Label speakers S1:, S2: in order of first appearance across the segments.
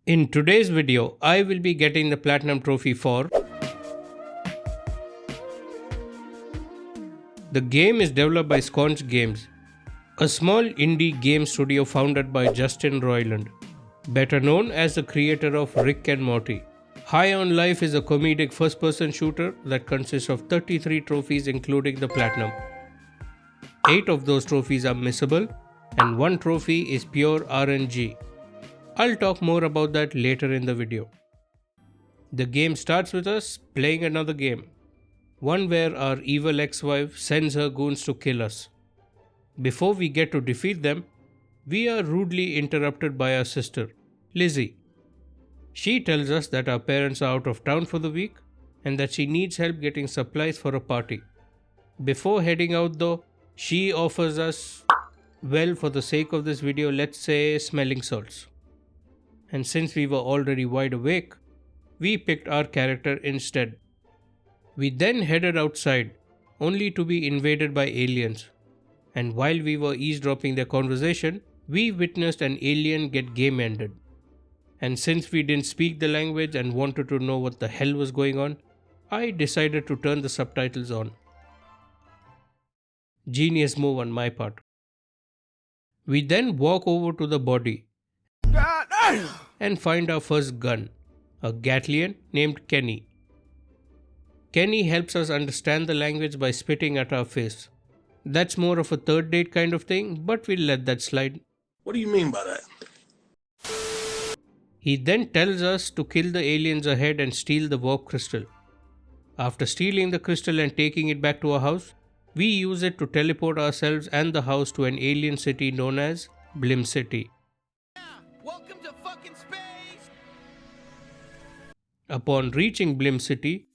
S1: In today's video, I will be getting the Platinum Trophy for the game is developed by Sconch Games, a small indie game studio founded by Justin Roiland, better known as the creator of Rick and Morty. High on Life is a comedic first-person shooter that consists of 33 trophies including the Platinum. 8 of those trophies are missable and 1 trophy is pure RNG. I'll talk more about that later in the video. The game starts with us playing another game, one where our evil ex-wife sends her goons to kill us. Before we get to defeat them, we are rudely interrupted by our sister, Lizzie. She tells us that our parents are out of town for the week and that she needs help getting supplies for a party. Before heading out though, she offers us, well, for the sake of this video, let's say smelling salts. And since we were already wide awake, we picked our character instead. We then headed outside, only to be invaded by aliens. And while we were eavesdropping their conversation, we witnessed an alien get game ended. And since we didn't speak the language and wanted to know what the hell was going on, I decided to turn the subtitles on. Genius move on my part. We then walk over to the body and find our first gun, a Gatlian named Kenny. Kenny helps us understand the language by spitting at our face. That's more of a third date kind of thing, but we'll let that slide.
S2: What do you mean by that?
S1: He then tells us to kill the aliens ahead and steal the warp crystal. After stealing the crystal and taking it back to our house, we use it to teleport ourselves and the house to an alien city known as Blim City.
S3: Welcome to fucking space!
S1: Upon reaching Blim City,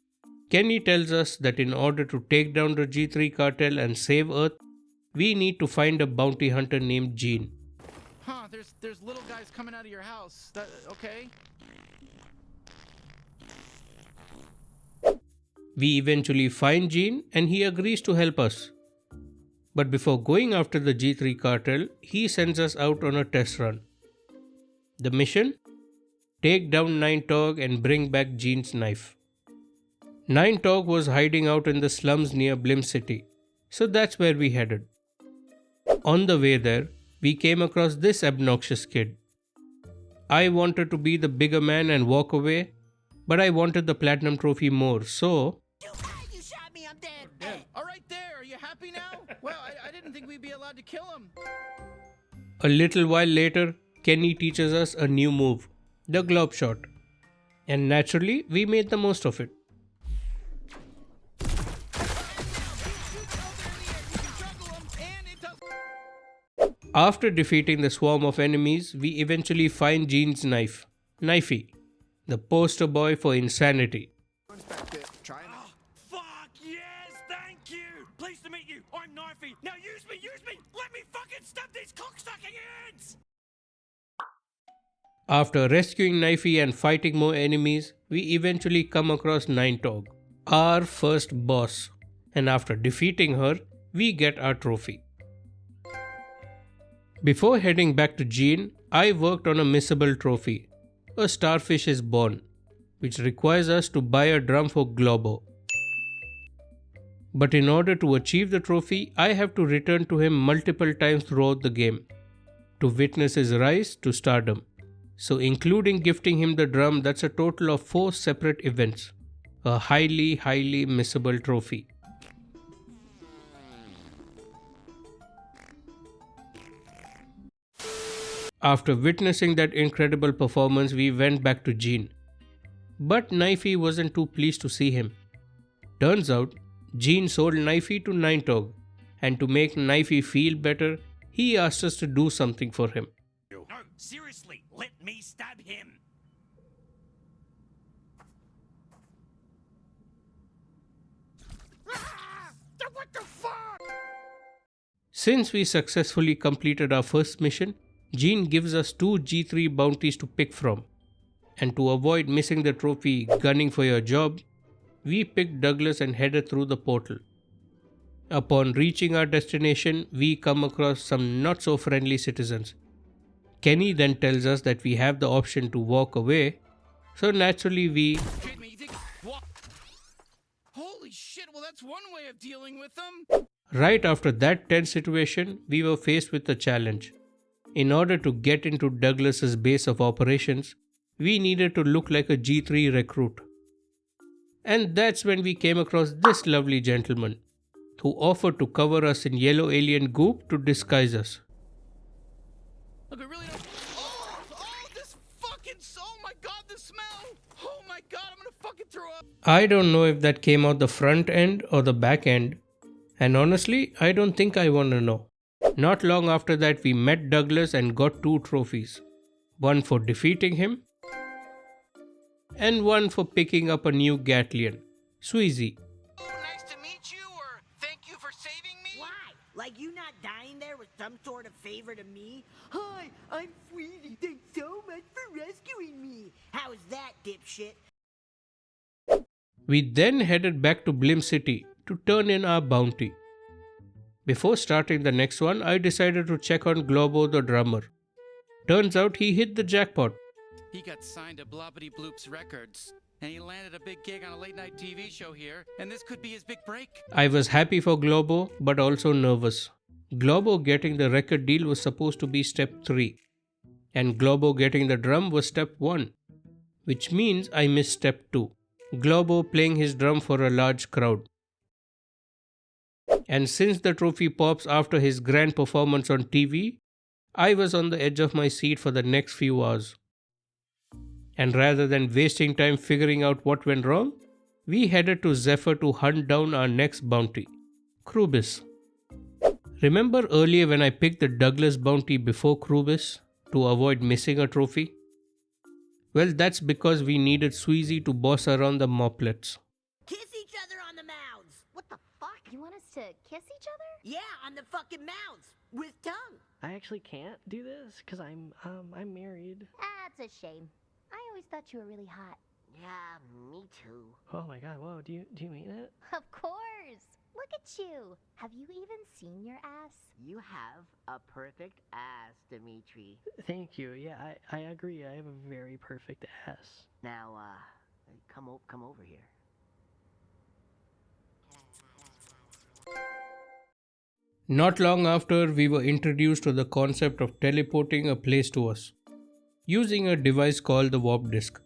S1: Kenny tells us that in order to take down the G3 cartel and save Earth, we need to find a bounty hunter named Gene.
S3: Huh, there's little guys coming out of your house. Okay?
S1: We eventually find Gene and he agrees to help us. But before going after the G3 cartel, he sends us out on a test run. The mission? Take down Nine Tog and bring back Gene's knife. Nine Tog was hiding out in the slums near Blim City, so that's where we headed. On the way there, we came across this obnoxious kid. I wanted to be the bigger man and walk away, but I wanted the Platinum Trophy more, so...
S4: You shot me, I'm dead.
S3: All right there, are you happy now? Well, I didn't think we'd be allowed to kill him.
S1: A little while later, Kenny teaches us a new move, the glob shot. And naturally, we made the most of it. After defeating the swarm of enemies, we eventually find Gene's knife, Knifey, the poster boy for insanity.
S3: Oh,
S5: fuck yes, thank you. Pleased to meet you. I'm Knifey. Now use me. Let me fucking stab these cocksucking ants.
S1: After rescuing Knifey and fighting more enemies, we eventually come across Nine Tog, our first boss. And after defeating her, we get our trophy. Before heading back to Gene, I worked on a missable trophy, a starfish is born, which requires us to buy a drum for Globo. But in order to achieve the trophy, I have to return to him multiple times throughout the game, to witness his rise to stardom. So including gifting him the drum, that's a total of 4 separate events, a highly missable trophy. After witnessing that incredible performance, we went back to Gene. But Knifey wasn't too pleased to see him. Turns out, Gene sold Knifey to Nine Tog, and to make Knifey feel better, he asked us to do something for him.
S5: No, seriously, let me stab him.
S3: What the fuck?
S1: Since we successfully completed our first mission, Gene gives us 2 G3 bounties to pick from. And to avoid missing the trophy gunning for your job, we picked Douglas and headed through the portal. Upon reaching our destination, we come across some not so friendly citizens. Kenny then tells us that we have the option to walk away, so naturally we.
S3: Kid me, you think what? Holy shit, well that's one way of dealing with them.
S1: Right after that tense situation, we were faced with a challenge. In order to get into Douglas's base of operations, we needed to look like a G3 recruit. And that's when we came across this lovely gentleman, who offered to cover us in yellow alien goop to disguise us.
S3: Look, I really don't. This fucking. Oh my god, the smell! Oh my god, I'm gonna fucking throw up!
S1: I don't know if that came out the front end or the back end, and honestly, I don't think I want to know. Not long after that, we met Douglas and got 2 trophies, one for defeating him, and one for picking up a new Gatlian, Sweezy.
S3: Oh, nice to meet you, or thank you for saving me?
S4: Why? Like you not dying there was some sort of favor to me? Hi, I'm Sweetie. Thanks so much for rescuing me. How is that, dipshit?
S1: We then headed back to Blim City to turn in our bounty. Before starting the next one, I decided to check on Globo the drummer. Turns out he hit the jackpot.
S3: He got signed to Blobbity Bloops Records, and he landed a big gig on a late-night TV show here, and this could be his big break.
S1: I was happy for Globo, but also nervous. Globo getting the record deal was supposed to be step 3, and Globo getting the drum was step 1, which means I missed step 2. Globo playing his drum for a large crowd. And since the trophy pops after his grand performance on TV, I was on the edge of my seat for the next few hours. And rather than wasting time figuring out what went wrong, we headed to Zephyr to hunt down our next bounty, Krubis. Remember earlier when I picked the Douglas bounty before Krubis to avoid missing a trophy? Well, that's because we needed Sweezy to boss around the moplets.
S4: Kiss each other on the mouths.
S2: What the fuck? You want us to kiss each other?
S4: Yeah, on the fucking mouths. With tongue.
S6: I actually can't do this because I'm married.
S2: That's a shame. I always thought you were really hot.
S4: Yeah, me too.
S6: Oh my god, whoa, do you mean it?
S2: Of course. Look at you. Have you even seen your ass?
S4: You have a perfect ass, Dimitri.
S6: Thank you. Yeah, I agree. I have a very perfect ass.
S4: Now, come over here.
S1: Not long after, we were introduced to the concept of teleporting a place to us, using a device called the warp disk.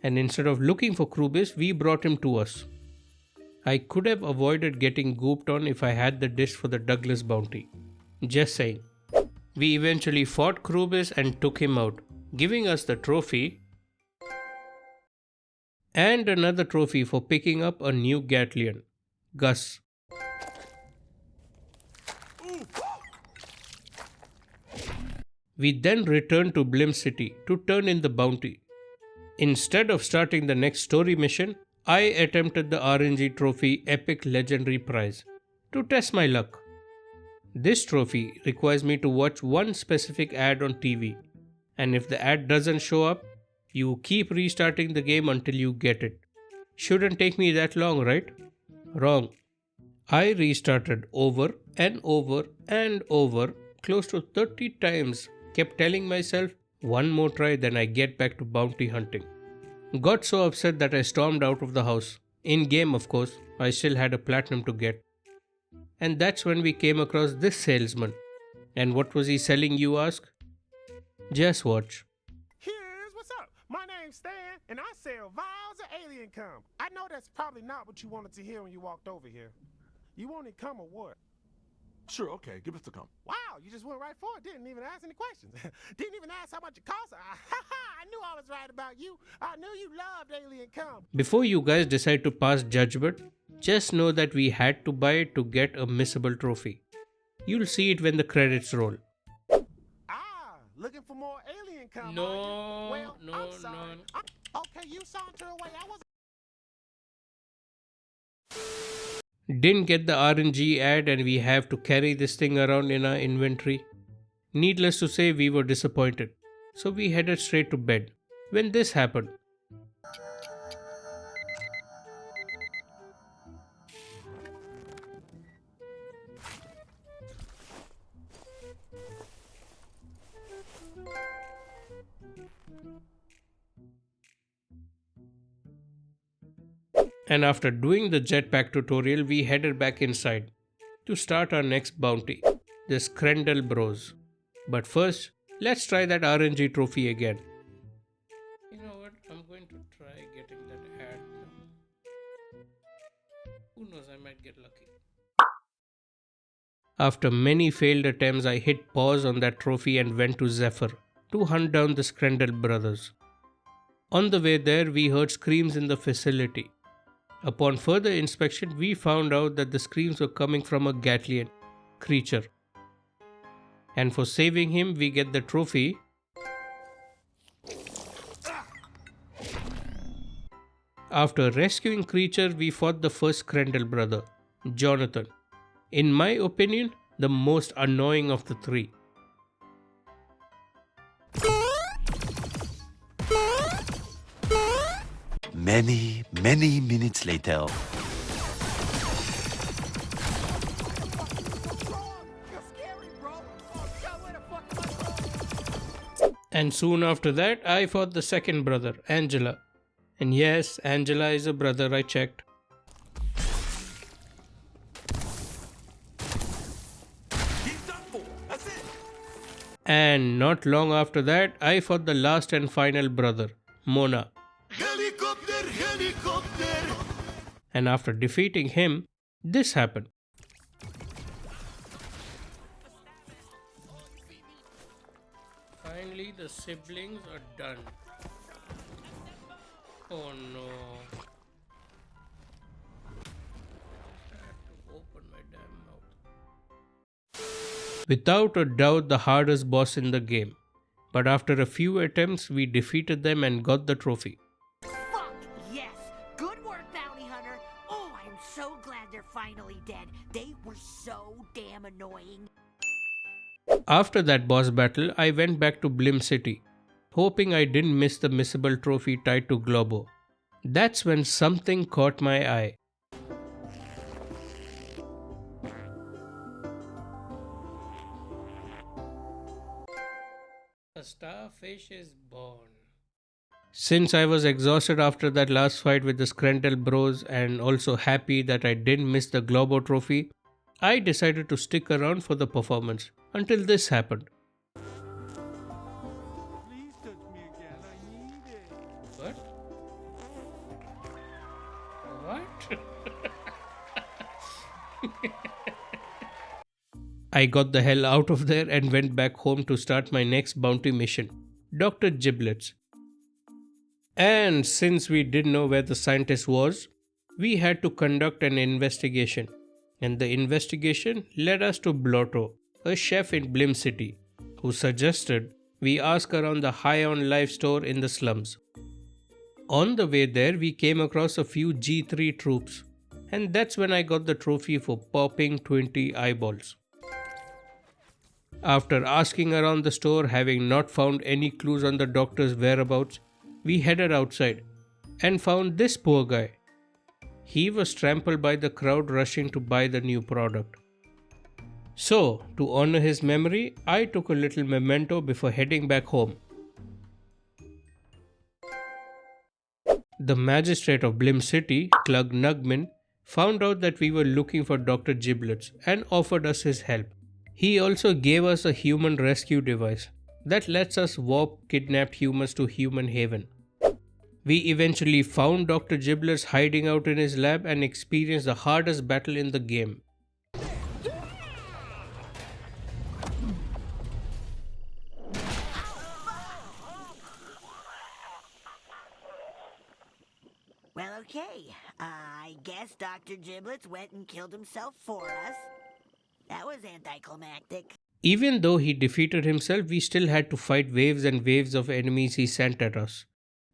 S1: And instead of looking for Krubis, we brought him to us. I could have avoided getting gooped on if I had the disk for the Douglas bounty. Just saying. We eventually fought Krubis and took him out, giving us the trophy and another trophy for picking up a new Gatlian, Gus. We then returned to Blim City to turn in the bounty. Instead of starting the next story mission, I attempted the RNG Trophy Epic Legendary Prize to test my luck. This trophy requires me to watch one specific ad on TV, and if the ad doesn't show up, you keep restarting the game until you get it. Shouldn't take me that long, right? Wrong. I restarted over and over and over, close to 30 times, kept telling myself, one more try, then I get back to bounty hunting. Got so upset that I stormed out of the house. In game, of course, I still had a platinum to get. And that's when we came across this salesman. And what was he selling, you ask? Just watch.
S7: Here's what's up. My name's Stan, and I sell vials of alien cum. I know that's probably not what you wanted to hear when you walked over here. You wanted cum or what?
S8: Sure, okay, give us the cum.
S7: Wow, you just went right for it. Didn't even ask any questions. Didn't even ask how much it cost. I knew I was right about you. I knew you loved alien cum.
S1: Before you guys decide to pass judgment, just know that we had to buy it to get a missable trophy. You'll see it when the credits roll.
S7: Ah, looking for more alien cum.
S1: No,
S7: are you? Well,
S1: no,
S7: I'm sorry.
S1: no.
S7: Okay, you saunter away. I was.
S1: Didn't get the RNG ad and we have to carry this thing around in our inventory. Needless to say, we were disappointed. So we headed straight to bed. When this happened, and after doing the jetpack tutorial, we headed back inside to start our next bounty, the Skrendel Bros. But first, let's try that RNG trophy again. You know what? I'm going to try getting that ad now. Who knows, I might get lucky. After many failed attempts, I hit pause on that trophy and went to Zephyr to hunt down the Skrendel brothers. On the way there, we heard screams in the facility. Upon further inspection, we found out that the screams were coming from a Gatlian creature. And for saving him, we get the trophy. After rescuing creature, we fought the first Skrendel brother, Jonathan. In my opinion, the most annoying of the three.
S9: Many minutes later.
S1: And soon after that, I fought the second brother, Angela. And yes, Angela is a brother, I checked. And not long after that, I fought the last and final brother, Mona. Helicopter! And after defeating him, this happened. Finally, the siblings are done. Oh no. I have to open my damn mouth. Without a doubt, the hardest boss in the game. But after a few attempts, we defeated them and got the trophy.
S4: Fuck yes! Good work, Bounty Hunter! Oh, I'm so glad they're finally dead. They were so damn annoying.
S1: After that boss battle, I went back to Blim City, hoping I didn't miss the missable trophy tied to Globo. That's when something caught my eye. A starfish is born. Since I was exhausted after that last fight with the Skrendel Bros and also happy that I didn't miss the Globo trophy, I decided to stick around for the performance until this happened.
S7: Please touch me again. I need it.
S1: What? What? I got the hell out of there and went back home to start my next bounty mission, Dr. Giblets. And since we didn't know where the scientist was, we had to conduct an investigation. And the investigation led us to Blotto, a chef in Blim City, who suggested we ask around the High on Life store in the slums. On the way there, we came across a few G3 troops, and that's when I got the trophy for popping 20 eyeballs. After asking around the store, having not found any clues on the doctor's whereabouts, we headed outside and found this poor guy. He was trampled by the crowd rushing to buy the new product. So, to honor his memory, I took a little memento before heading back home. The magistrate of Blim City, Clug Nugmin, found out that we were looking for Dr. Giblets and offered us his help. He also gave us a human rescue device that lets us warp kidnapped humans to human haven. We eventually found Dr. Giblets hiding out in his lab and experienced the hardest battle in the game.
S4: Well, okay. I guess Dr. Giblets went and killed himself for us. That was anticlimactic.
S1: Even though he defeated himself, we still had to fight waves and waves of enemies he sent at us.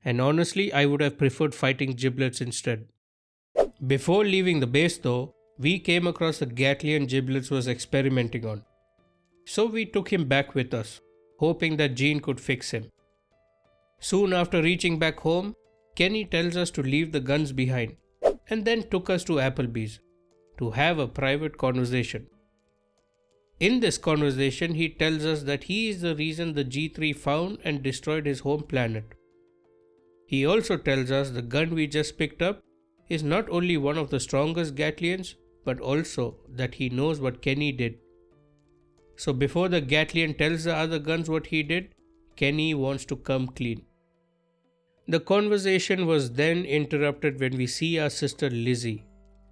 S1: And honestly, I would have preferred fighting Giblets instead. Before leaving the base though, we came across the Gatlian Giblets was experimenting on. So we took him back with us, hoping that Jean could fix him. Soon after reaching back home, Kenny tells us to leave the guns behind and then took us to Applebee's to have a private conversation. In this conversation, he tells us that he is the reason the G3 found and destroyed his home planet. He also tells us the gun we just picked up is not only one of the strongest Gatlians, but also that he knows what Kenny did. So before the Gatlian tells the other guns what he did, Kenny wants to come clean. The conversation was then interrupted when we see our sister Lizzie.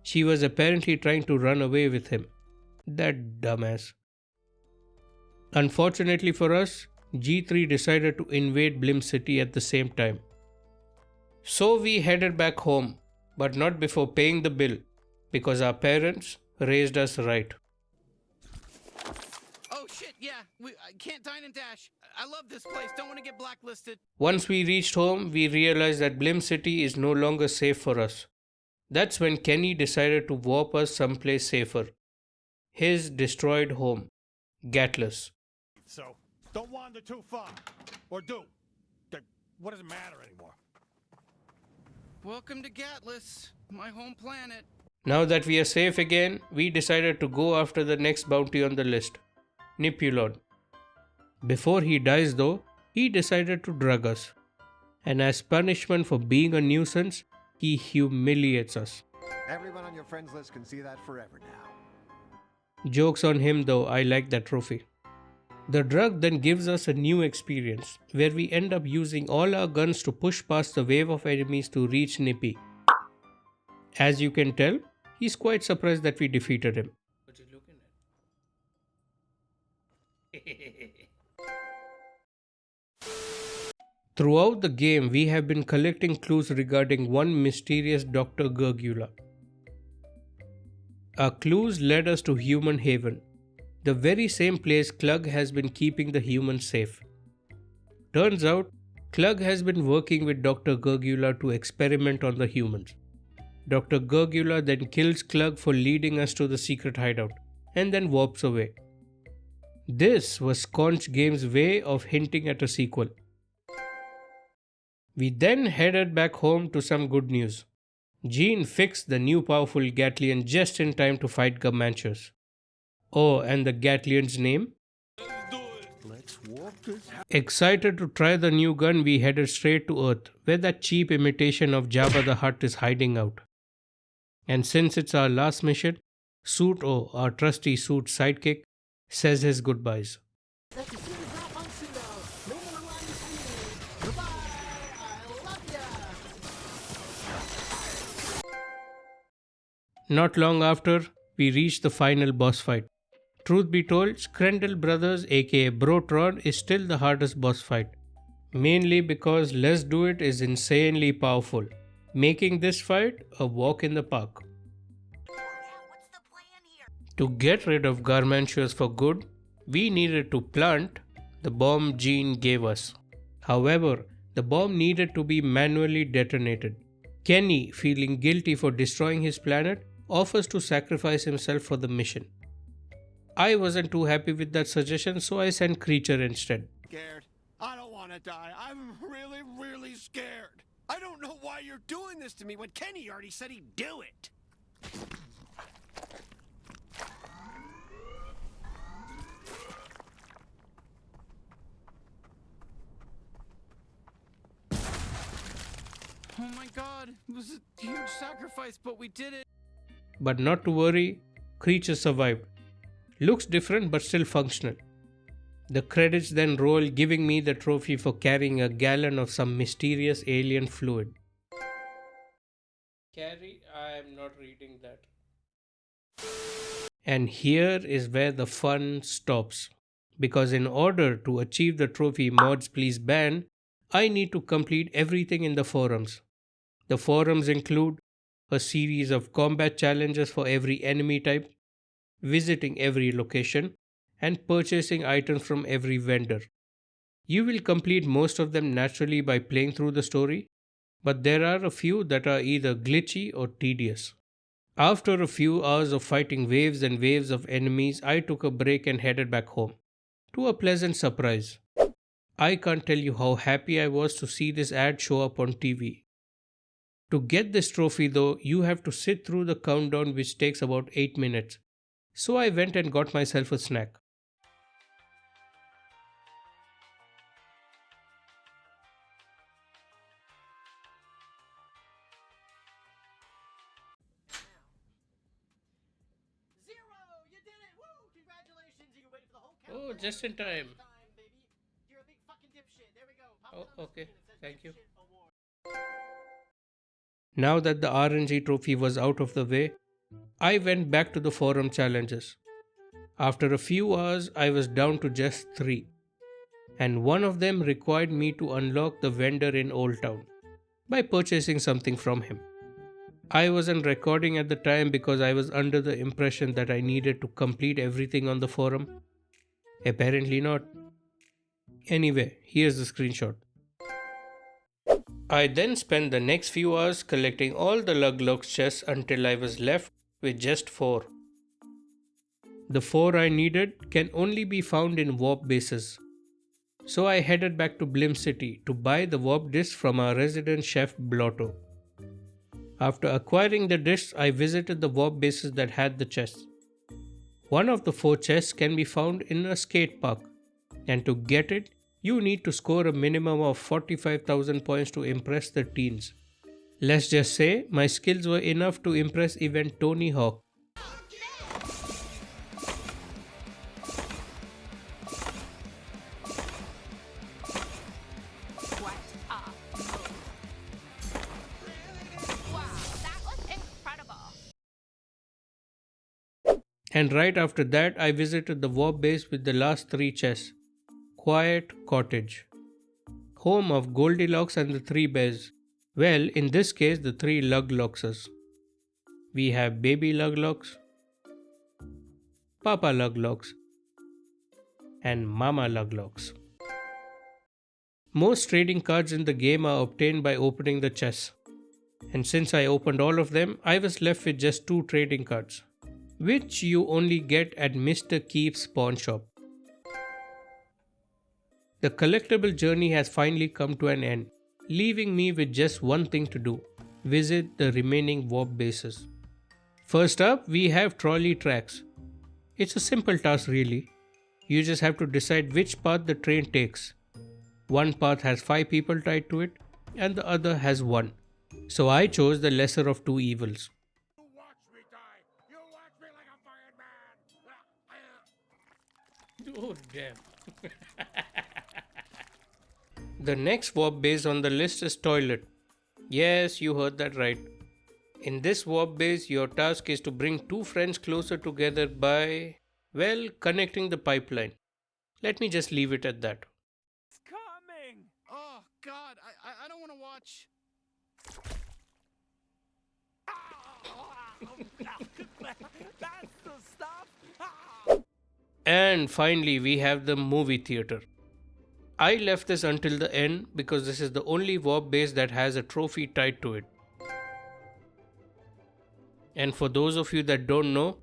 S1: She was apparently trying to run away with him. That dumbass. Unfortunately for us, G3 decided to invade Blim City at the same time. So we headed back home, but not before paying the bill, because our parents raised us right.
S3: Oh shit, yeah. I can't dine and dash. I love this place. Don't want to get blacklisted.
S1: Once we reached home, we realized that Blim City is no longer safe for us. That's when Kenny decided to warp us someplace safer. His destroyed home, Gatlas.
S5: So, don't wander too far. Or do. What does it matter anymore?
S3: Welcome to Gatlas, my home planet.
S1: Now that we are safe again, we decided to go after the next bounty on the list, Nipulon. Before he dies though, he decided to drug us. And as punishment for being a nuisance, he humiliates us.
S10: Everyone on your friends list can see that forever now.
S1: Jokes on him though, I like that trophy. The drug then gives us a new experience, where we end up using all our guns to push past the wave of enemies to reach Nippy. As you can tell, he's quite surprised that we defeated him. What you looking at? Throughout the game, we have been collecting clues regarding one mysterious Dr. Gurgula. Our clues led us to Human Haven, the very same place Klug has been keeping the humans safe. Turns out, Klug has been working with Dr. Gurgula to experiment on the humans. Dr. Gurgula then kills Klug for leading us to the secret hideout, and then warps away. This was Conch Games' way of hinting at a sequel. We then headed back home to some good news. Jean fixed the new powerful Gatlian just in time to fight Comanches. Oh, and the Gatlian's name?
S5: Let's walk this.
S1: Excited to try the new gun, we headed straight to Earth, where that cheap imitation of Jabba the Hutt is hiding out. And since it's our last mission, Suit O, our trusty Suit sidekick, says his goodbyes. Not long after, we reached the final boss fight. Truth be told, Skrendel Brothers aka Brotron is still the hardest boss fight. Mainly because Let's Do It is insanely powerful, making this fight a walk in the park. To get rid of Garmantuous for good, we needed to plant the bomb Jean gave us. However, the bomb needed to be manually detonated. Kenny, feeling guilty for destroying his planet, offers to sacrifice himself for the mission. I wasn't too happy with that suggestion, so I sent Creature instead.
S5: Scared. I don't want to die. I'm really, really scared. I don't know why you're doing this to me when Kenny already said he'd do it.
S3: Oh my god, it was a huge sacrifice, but we did it.
S1: But not to worry, Creature survived. Looks different but still functional. The credits then roll, giving me the trophy for carrying a gallon of some mysterious alien fluid. Carrie, I am not reading that. And here is where the fun stops. Because in order to achieve the trophy Mods Please Ban, I need to complete everything in the forums. The forums include a series of combat challenges for every enemy type, visiting every location, and purchasing items from every vendor. You will complete most of them naturally by playing through the story, but there are a few that are either glitchy or tedious. After a few hours of fighting waves and waves of enemies, I took a break and headed back home. To a pleasant surprise. I can't tell you how happy I was to see this ad show up on TV. To get this trophy though, you have to sit through the countdown, which takes about 8 minutes. So I went and got myself a snack. Oh, just in time. Oh, okay. Thank you. Now that the RNG trophy was out of the way, I went back to the forum challenges. After a few hours, I was down to just 3, and one of them required me to unlock the vendor in Old Town by purchasing something from him. I wasn't recording at the time because I was under the impression that I needed to complete everything on the forum. Apparently not. Anyway, here's the screenshot. I then spent the next few hours collecting all the Luglock chests until I was left with just 4. The 4 I needed can only be found in warp bases. So I headed back to Blim City to buy the warp disc from our resident chef Blotto. After acquiring the discs, I visited the warp bases that had the chests. One of the 4 chests can be found in a skate park, and to get it, you need to score a minimum of 45,000 points to impress the teens. Let's just say my skills were enough to impress even Tony Hawk.
S2: What a move. Wow, that was incredible.
S1: And right after that, I visited the warp base with the last 3 chests. Quiet Cottage, home of Goldilocks and the 3 bears. Well, in this case, the 3 Luglockses. We have Baby Luglocks, Papa Luglocks, and Mama Luglocks. Most trading cards in the game are obtained by opening the chests. And since I opened all of them, I was left with just 2 trading cards, which you only get at Mr. Keef's pawn shop. The collectible journey has finally come to an end, leaving me with just one thing to do: visit the remaining warp bases. First up, we have trolley tracks. It's a simple task really. You just have to decide which path the train takes. One path has 5 people tied to it, and the other has 1. So I chose the lesser of 2 evils.
S7: You watch me die. You watch me like a fired man.
S1: Oh, damn. The next warp base on the list is Toilet. Yes, you heard that right. In this warp base, your task is to bring 2 friends closer together by, well, connecting the pipeline. Let me just leave it at that.
S5: It's coming!
S3: Oh God, I don't want to watch.
S5: That's the stuff!
S1: And finally, we have the movie theater. I left this until the end because this is the only warp base that has a trophy tied to it. And for those of you that don't know,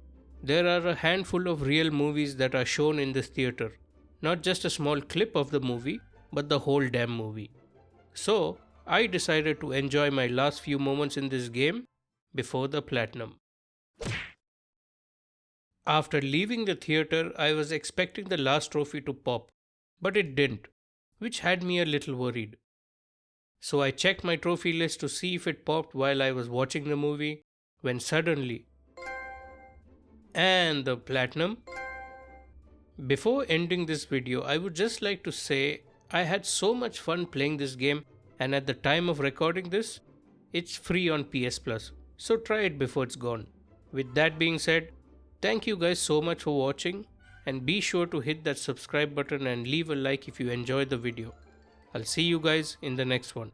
S1: there are a handful of real movies that are shown in this theater. Not just a small clip of the movie, but the whole damn movie. So, I decided to enjoy my last few moments in this game before the platinum. After leaving the theater, I was expecting the last trophy to pop, but it didn't, which had me a little worried. So I checked my trophy list to see if it popped while I was watching the movie, when suddenly, and the platinum. Before ending this video, I would just like to say I had so much fun playing this game, and at the time of recording this, it's free on PS Plus, so try it before it's gone. With that being said, thank you guys so much for watching, and be sure to hit that subscribe button and leave a like if you enjoyed the video. I'll see you guys in the next one.